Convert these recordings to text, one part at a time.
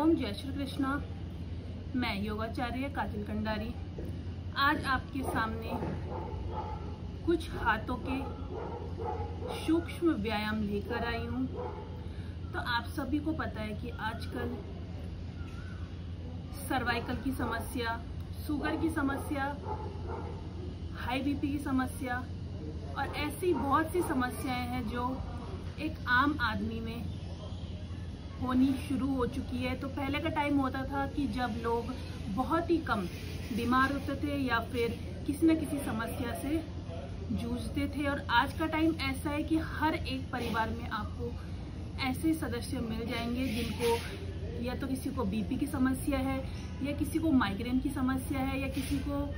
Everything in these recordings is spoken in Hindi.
हरिओम, जय श्री कृष्णा। मैं योगाचार्य काजल कंडारी आज आपके सामने कुछ हाथों के सूक्ष्म व्यायाम लेकर आई हूँ। तो आप सभी को पता है कि आजकल सर्वाइकल की समस्या, शुगर की समस्या, हाई बीपी की समस्या और ऐसी बहुत सी समस्याएं हैं जो एक आम आदमी में होनी शुरू हो चुकी है। तो पहले का टाइम होता था कि जब लोग बहुत ही कम बीमार होते थे या फिर किसी न किसी समस्या से जूझते थे, और आज का टाइम ऐसा है कि हर एक परिवार में आपको ऐसे सदस्य मिल जाएंगे जिनको या तो किसी को बीपी की समस्या है, या किसी को माइग्रेन की समस्या है, या किसी को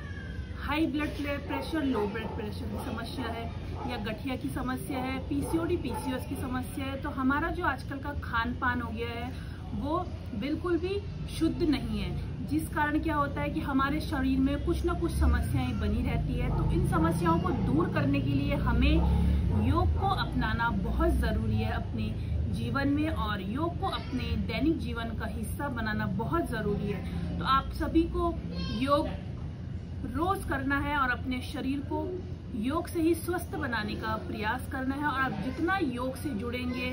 high blood pressure, low blood pressure की समस्या है, या गठिया की समस्या है, पीसीओडी पीसीओएस की समस्या है। तो हमारा जो आजकल का खान पान हो गया है वो बिल्कुल भी शुद्ध नहीं है, जिस कारण क्या होता है कि हमारे शरीर में कुछ ना कुछ समस्याएं बनी रहती है। तो इन समस्याओं को दूर करने के लिए हमें योग को अपनाना बहुत ज़रूरी है अपने जीवन में, और योग को अपने दैनिक जीवन का हिस्सा बनाना बहुत ज़रूरी है। तो आप सभी को योग रोज करना है और अपने शरीर को योग से ही स्वस्थ बनाने का प्रयास करना है। और आप जितना योग से जुड़ेंगे,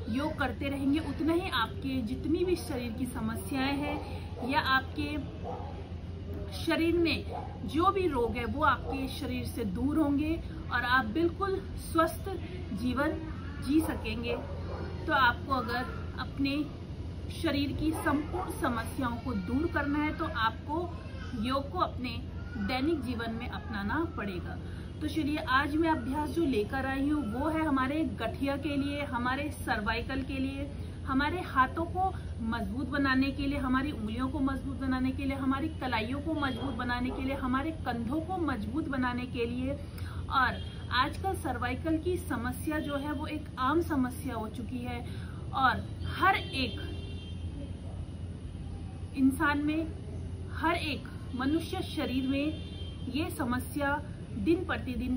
योग करते रहेंगे, उतना ही आपके जितनी भी शरीर की समस्याएं हैं या आपके शरीर में जो भी रोग है वो आपके शरीर से दूर होंगे और आप बिल्कुल स्वस्थ जीवन जी सकेंगे। तो आपको अगर अपने शरीर की संपूर्ण समस्याओं को दूर करना है तो आपको योग को अपने दैनिक जीवन में अपनाना पड़ेगा। तो चलिए आज मैं अभ्यास जो लेकर आई हूँ वो है हमारे गठिया के लिए, हमारे सर्वाइकल के लिए, हमारे हाथों को मजबूत बनाने के लिए, हमारी उंगलियों को मजबूत बनाने के लिए, हमारी कलाइयों को मजबूत बनाने के लिए, हमारे कंधों को मजबूत बनाने के लिए। और आजकल सर्वाइकल की समस्या जो है वो एक आम समस्या हो चुकी है और हर एक इंसान में, हर एक मनुष्य शरीर में ये समस्या दिन प्रतिदिन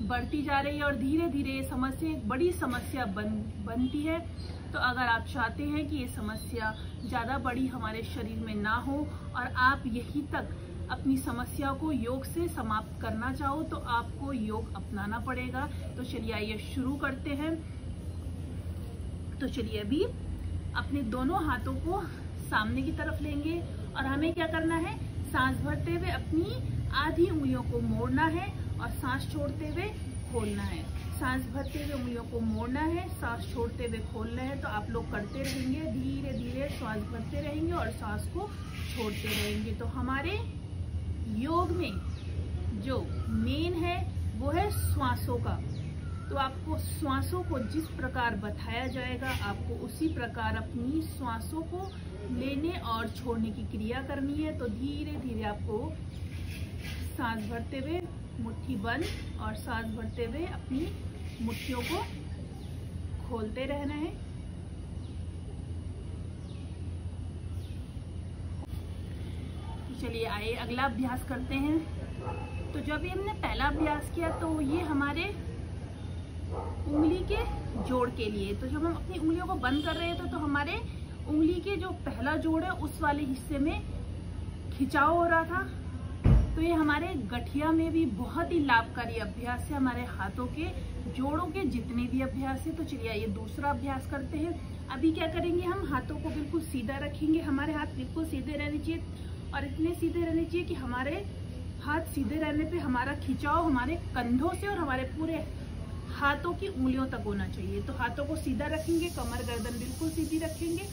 बढ़ती जा रही है और धीरे धीरे ये समस्या एक बड़ी समस्या बनती है। तो अगर आप चाहते हैं कि ये समस्या ज़्यादा बड़ी हमारे शरीर में ना हो और आप यहीं तक अपनी समस्या को योग से समाप्त करना चाहो तो आपको योग अपनाना पड़ेगा। तो चलिए आइए शुरू करते हैं। तो चलिए अभी अपने दोनों हाथों को सामने की तरफ लेंगे और हमें क्या करना है, सांस भरते हुए अपनी आधी उंगलियों को मोड़ना है और सांस छोड़ते हुए खोलना है। सांस भरते हुए उंगलियों को मोड़ना है, सांस छोड़ते हुए खोलना है। तो आप लोग करते रहेंगे, धीरे धीरे सांस भरते रहेंगे और सांस को छोड़ते रहेंगे। तो हमारे योग में जो मेन है वो है श्वासों का। तो आपको श्वासों को जिस प्रकार बताया जाएगा आपको उसी प्रकार अपनी श्वासों को लेने और छोड़ने की क्रिया करनी है। तो धीरे धीरे आपको सांस भरते हुए मुट्ठी बंद और सांस भरते हुए अपनी मुट्ठियों को खोलते रहना है। तो चलिए आइए अगला अभ्यास करते हैं। तो जब हमने पहला अभ्यास किया तो ये हमारे उंगली के जोड़ के लिए, तो जब हम अपनी उंगलियों को बंद कर रहे थे तो हमारे उंगली के जो पहला जोड़ है उस वाले हिस्से में खिंचाव हो रहा था। तो ये हमारे गठिया में भी बहुत ही लाभकारी अभ्यास है, हमारे हाथों के जोड़ों के जितने भी अभ्यास है। तो चलिए ये दूसरा अभ्यास करते हैं। अभी क्या करेंगे, हम हाथों को बिल्कुल सीधा रखेंगे, हमारे हाथ बिल्कुल सीधे रहने चाहिए और इतने सीधे रहने चाहिए कि हमारे हाथ सीधे रहने पे हमारा खिंचाव हमारे कंधों से और हमारे पूरे हाथों की उंगलियों तक होना चाहिए। तो हाथों को सीधा रखेंगे, कमर गर्दन बिल्कुल सीधी रखेंगे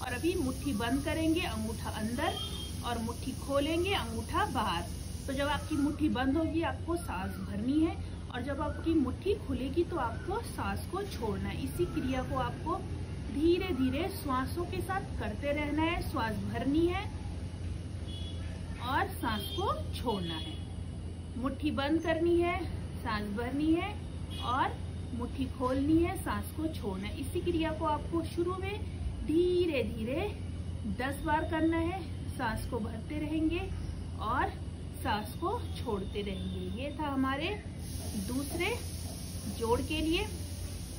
और अभी मुट्ठी बंद करेंगे, अंगूठा अंदर और मुट्ठी खोलेंगे, अंगूठा बाहर। तो जब आपकी मुट्ठी बंद होगी आपको सांस भरनी है और जब आपकी मुट्ठी खुलेगी तो आपको सांस को छोड़ना है। इसी क्रिया को आपको धीरे धीरे श्वासों के साथ करते रहना है। श्वास भरनी है और सांस को छोड़ना है, मुट्ठी बंद करनी है, सांस भरनी है और मुट्ठी खोलनी है, सांस को छोड़ना है। इसी क्रिया को आपको शुरू में धीरे धीरे 10 बार करना है। सांस को भरते रहेंगे और सांस को छोड़ते रहेंगे। ये था हमारे दूसरे जोड़ के लिए।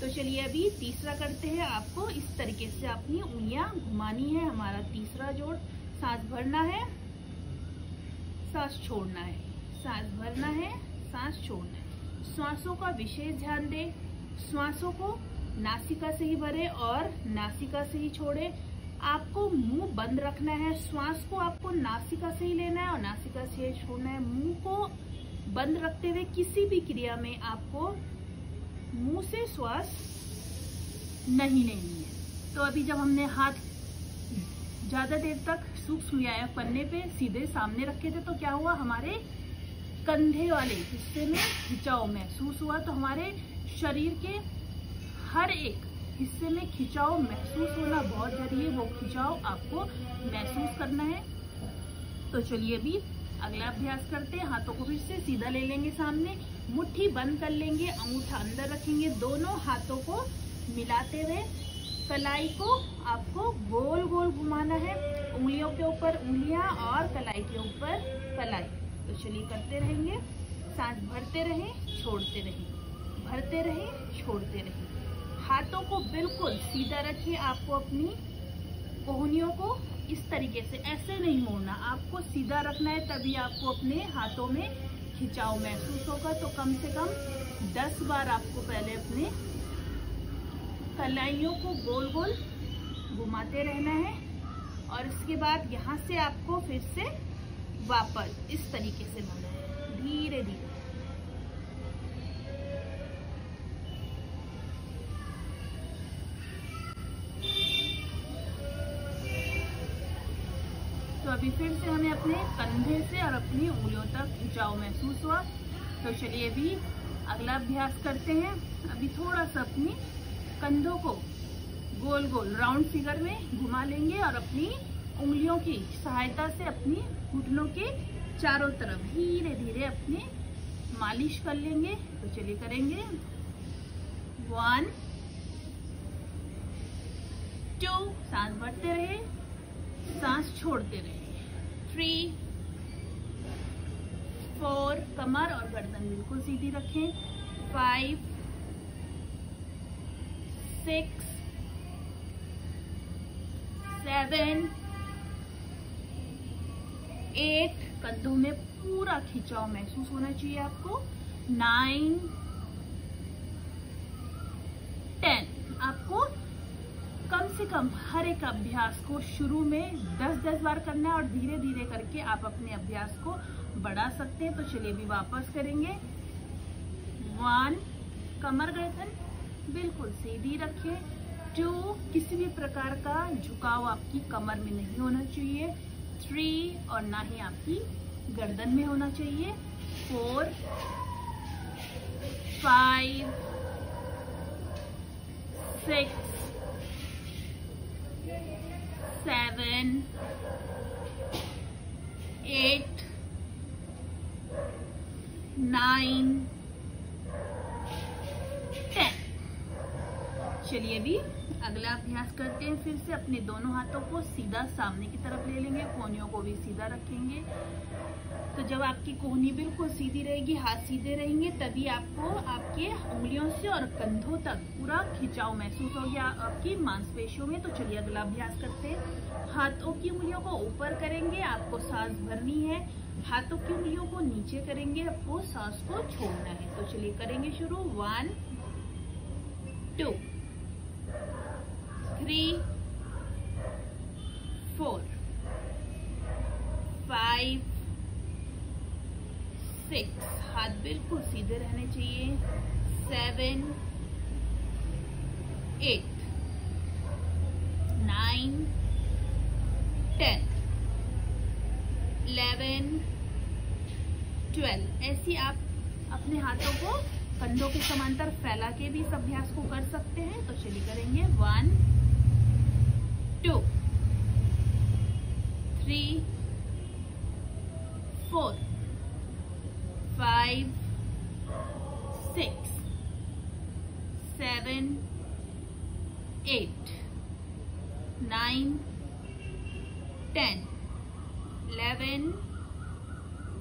तो चलिए अभी तीसरा करते हैं। आपको इस तरीके से अपनी उंगलियां घुमानी है। हमारा तीसरा जोड़, सांस भरना है, सांस छोड़ना है, सांस भरना है, सांस छोड़ना है। श्वासों का विशेष ध्यान दें। श्वासों को नासिका से ही भरे और नासिका से ही छोड़े। आपको मुंह बंद रखना है। श्वास को आपको नासिका से ही लेना है और नासिका से ही छोड़ना है। मुंह को बंद रखते हुए किसी भी क्रिया में आपको मुंह से श्वास नहीं लेनी है। तो अभी जब हमने हाथ ज्यादा देर तक सूक्ष्म व्यायाम करने पे सीधे सामने रखे थे तो क्या हुआ, हमारे कंधे वाले हिस्से में खिंचाव महसूस हुआ। तो हमारे शरीर के हर एक हिस्से में खिंचाव महसूस होना बहुत जरूरी है। वो खिंचाव आपको महसूस करना है। तो चलिए अभी अगला अभ्यास करते हैं। हाथों को फिर से सीधा ले लेंगे सामने, मुट्ठी बंद कर लेंगे, अंगूठा अंदर रखेंगे। दोनों हाथों को मिलाते हुए कलाई को आपको गोल गोल घुमाना है। उंगलियों के ऊपर उंगलियां और कलाई के ऊपर कलाई। तो चलिए करते रहेंगे। सांस भरते रहें, छोड़ते रहें, भरते रहें, छोड़ते रहें। हाथों को बिल्कुल सीधा रखिए। आपको अपनी कोहनियों को इस तरीके से ऐसे नहीं मोड़ना, आपको सीधा रखना है, तभी आपको अपने हाथों में खिंचाव महसूस होगा। तो कम से कम 10 बार आपको पहले अपने कलाइयों को गोल गोल घुमाते रहना है और इसके बाद यहाँ से आपको फिर से वापस इस तरीके से लाना है, धीरे धीरे। तो अभी फिर से हमें अपने कंधे से और अपनी उंगलियों तक खिंचाव महसूस हुआ। तो चलिए अभी अगला अभ्यास करते हैं। अभी थोड़ा सा अपनी कंधों को गोल गोल राउंड फिगर में घुमा लेंगे और अपनी उंगलियों की सहायता से अपनी घुटनों के चारों तरफ धीरे धीरे अपने मालिश कर लेंगे। तो चलिए करेंगे। 1 2, सांस भरते रहे, सांस छोड़ते रहे। 3 4, कमर और गर्दन बिल्कुल सीधी रखें। 5 6 7 8, कंधों में पूरा खिंचाव महसूस होना चाहिए आपको। 9 10। आपको कम से कम हर एक अभ्यास को शुरू में 10-10 बार करना है और धीरे धीरे करके आप अपने अभ्यास को बढ़ा सकते हैं। तो चलिए अभी वापस करेंगे। 1, कमर गर्दन बिल्कुल सीधी रखें। 2, किसी भी प्रकार का झुकाव आपकी कमर में नहीं होना चाहिए। 3, और ना ही आपकी गर्दन में होना चाहिए। 4 5 6 7 8 9 10। चलिए अभी अगला अभ्यास करते हैं। फिर से अपने दोनों हाथों को सीधा सामने की तरफ ले लेंगे, कोहनियों को भी सीधा रखेंगे। तो जब आपकी कोहनी बिल्कुल सीधी रहेगी, हाथ सीधे रहेंगे, तभी आपको आपके उंगलियों से और कंधों तक पूरा खिंचाव महसूस हो गया आपकी मांसपेशियों में। तो चलिए अगला अभ्यास करते हैं। हाथों की उंगलियों को ऊपर करेंगे, आपको सांस भरनी है। हाथों की उंगलियों को नीचे करेंगे, आपको सांस को छोड़ना है। तो चलिए करेंगे शुरू। 1 2 3 4 5 6, हाथ बिल्कुल सीधे रहने चाहिए। 7 8 9 10 11 12। ऐसी आप अपने हाथों को कंधों के समांतर फैला के भी इस अभ्यास को कर सकते हैं। तो चलिए करेंगे। 1 2 3 4 5 6 7 8 9 10 11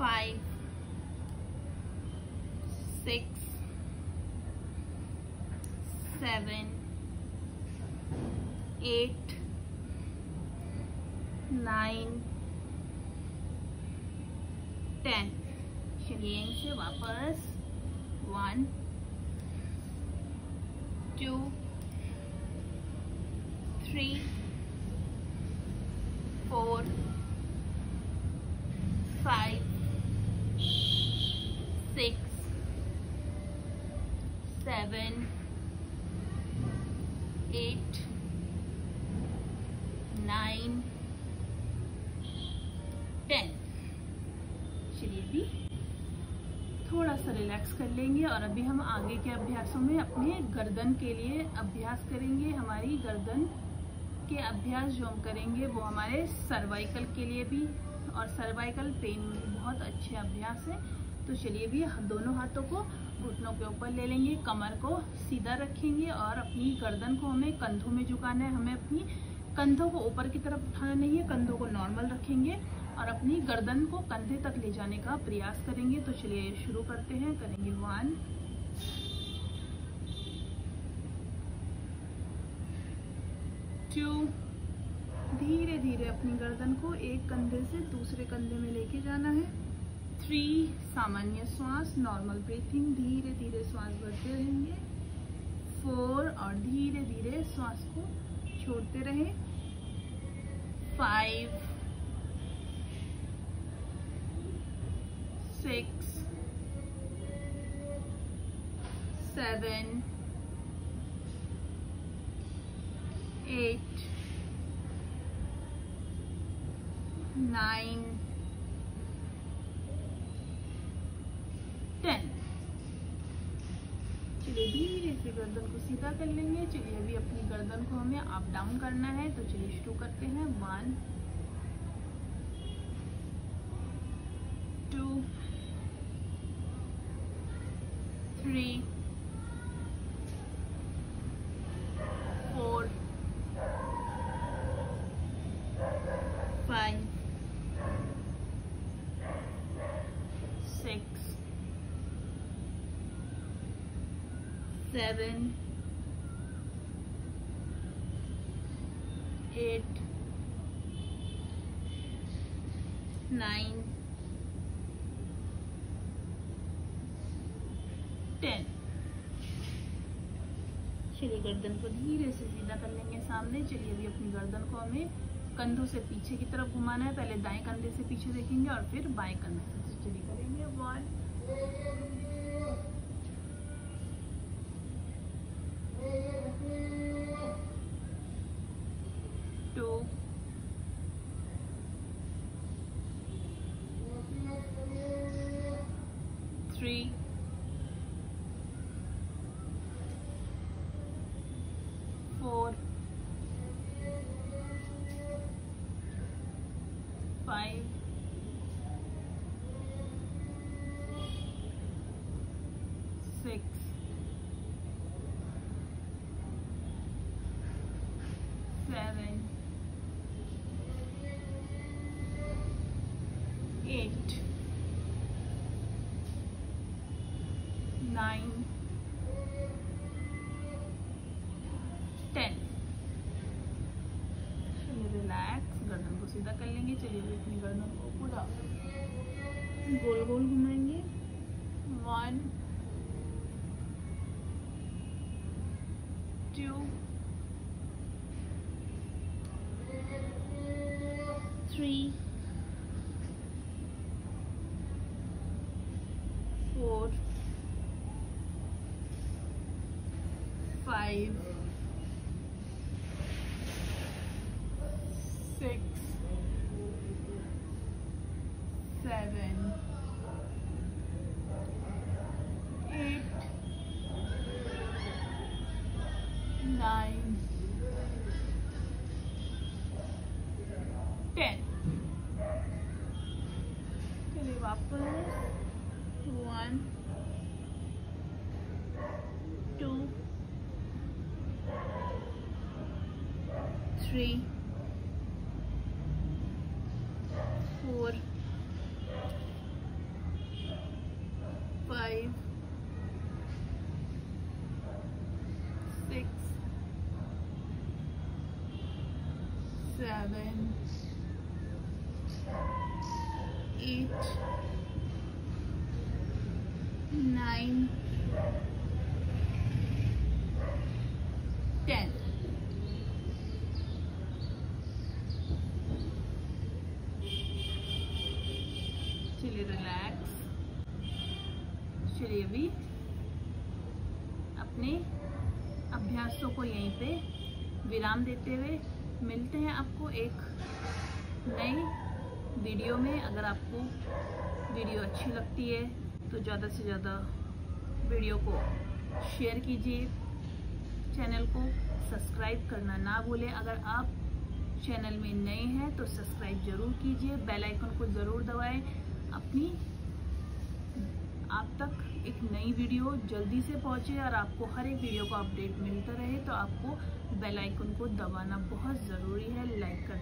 5 6 7 8 9 10। चलिए यहीं से वापस 1 2 3 4 5 6 7 8 9 10। चलिए भी थोड़ा सा रिलैक्स कर लेंगे और अभी हम आगे के अभ्यासों में अपने गर्दन के लिए अभ्यास करेंगे। हमारी गर्दन के अभ्यास जो हम करेंगे वो हमारे सर्वाइकल के लिए भी और सर्वाइकल पेन में बहुत अच्छे अभ्यास है। तो चलिए भी दोनों हाथों को घुटनों के ऊपर ले लेंगे, कमर को सीधा रखेंगे और अपनी गर्दन को हमें कंधों में झुकाना है। हमें अपनी कंधों को ऊपर की तरफ उठाना नहीं है, कंधों को नॉर्मल रखेंगे और अपनी गर्दन को कंधे तक ले जाने का प्रयास करेंगे। तो चलिए शुरू करते हैं। करेंगे 1 2। धीरे धीरे अपनी गर्दन को एक कंधे से दूसरे कंधे में लेके जाना है। 3 सामान्य श्वास, नॉर्मल ब्रीथिंग, धीरे धीरे श्वास भरते रहेंगे। 4 और धीरे धीरे श्वास को छोड़ते रहें। 5 6 7 8 9 10। चलिए धीरे से गर्दन को सीधा कर लेंगे। चलिए अभी अपनी गर्दन को हमें अप डाउन करना है। तो चलिए शुरू करते हैं। 1 2 3 4 5 6 7 8 9 10। चलिए गर्दन को धीरे से सीधा कर लेंगे सामने। चलिए अभी अपनी गर्दन को हमें कंधों से पीछे की तरफ घुमाना है। पहले दाएं कंधे से पीछे देखेंगे और फिर बाएं कंधे से। चलिए करेंगे 1 2 3 4 5 6 7 8 9 10। रिलैक्स, गर्दन को सीधा कर लेंगे। चलिए अपनी गर्दन को पूरा गोल गोल घुमाएंगे। 1 2 3 4 5 6 7 8 9 10। चलिए वापस 1 2 3 4 5 6 7 8 9 10। चलिए रिलैक्स। चलिए अभी अपने अभ्यासों को यहीं पे विराम देते हुए मिलते हैं आपको एक नई वीडियो में। अगर आपको वीडियो अच्छी लगती है तो ज़्यादा से ज़्यादा वीडियो को शेयर कीजिए, चैनल को सब्सक्राइब करना ना भूलें। अगर आप चैनल में नए हैं तो सब्सक्राइब ज़रूर कीजिए, बेल आइकन को ज़रूर दबाएं। आप तक एक नई वीडियो जल्दी से पहुंचे और आपको हर एक वीडियो का अपडेट मिलता रहे तो आपको बेल आइकन को दबाना बहुत ज़रूरी है। लाइक कर